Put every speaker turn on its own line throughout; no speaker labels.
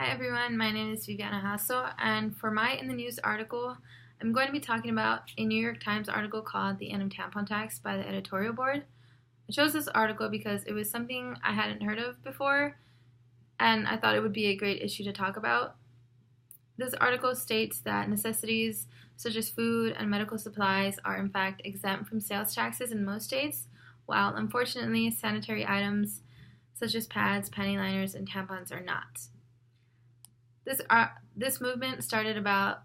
Hi everyone, my name is Viviana Hasso, and for my In the News article, I'm going to be talking about a New York Times article called The End of Tampon Tax by the editorial board. I chose this article because it was something I hadn't heard of before, and I thought it would be a great issue to talk about. This article states that necessities such as food and medical supplies are in fact exempt from sales taxes in most states, while unfortunately sanitary items such as pads, panty liners, and tampons are not. This movement started about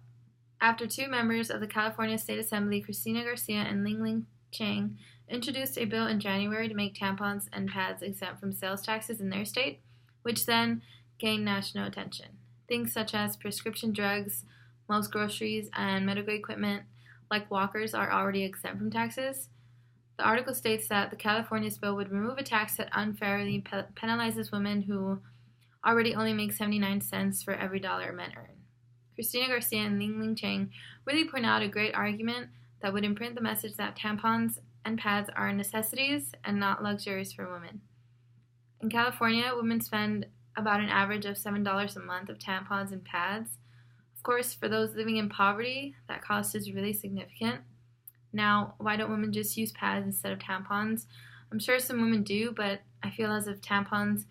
after two members of the California State Assembly, Cristina Garcia and Ling Chang, introduced a bill in January to make tampons and pads exempt from sales taxes in their state, which then gained national attention. Things such as prescription drugs, most groceries, and medical equipment like walkers are already exempt from taxes. The article states that the California's bill would remove a tax that unfairly penalizes women who already only make 79 cents for every dollar men earn. Cristina Garcia and Ling Chang really point out a great argument that would imprint the message that tampons and pads are necessities and not luxuries for women. In California, women spend about an average of $7 a month of tampons and pads. Of course, for those living in poverty, that cost is really significant. Now, why don't women just use pads instead of tampons? I'm sure some women do, but I feel as if tampons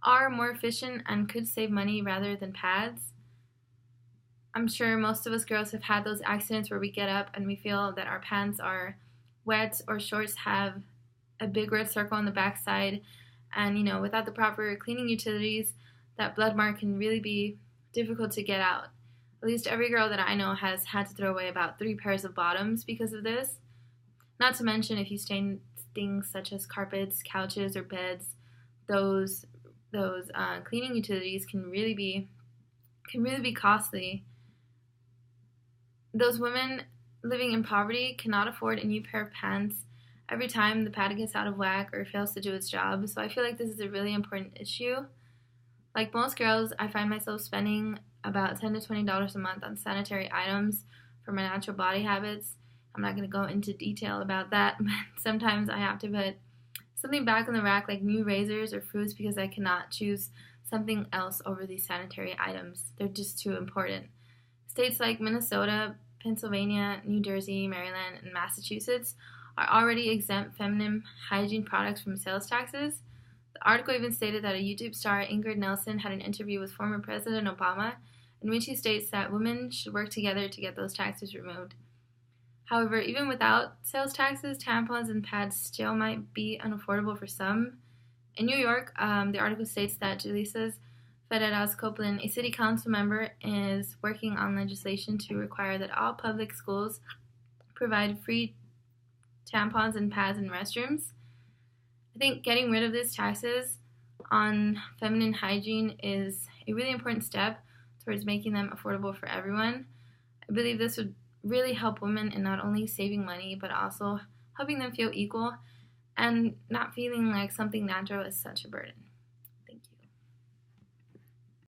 are more efficient and could save money rather than pads. I'm sure most of us girls have had those accidents where we get up and we feel that our pants are wet or shorts have a big red circle on the backside, and without the proper cleaning utilities, that blood mark can really be difficult to get out. At least every girl that I know has had to throw away about 3 pairs of bottoms because of this. Not to mention if you stain things such as carpets, couches, or beds, those cleaning utilities can really be costly. Those women living in poverty cannot afford a new pair of pants every time the pad gets out of whack or fails to do its job. So I feel like this is a really important issue. Like most girls, I find myself spending about $10 to $20 a month on sanitary items for my natural body habits. I'm not going to go into detail about that, but sometimes I have to put something back on the rack like new razors or fruits because I cannot choose something else over these sanitary items. They're just too important. States like Minnesota, Pennsylvania, New Jersey, Maryland, and Massachusetts are already exempt feminine hygiene products from sales taxes. The article even stated that a YouTube star, Ingrid Nelson, had an interview with former President Obama in which he states that women should work together to get those taxes removed. However, even without sales taxes, tampons and pads still might be unaffordable for some. In New York, the article states that Julissa Federas Copeland, a city council member, is working on legislation to require that all public schools provide free tampons and pads in restrooms. I think getting rid of these taxes on feminine hygiene is a really important step towards making them affordable for everyone. I believe this would really help women in not only saving money, but also helping them feel equal and not feeling like something natural is such a burden.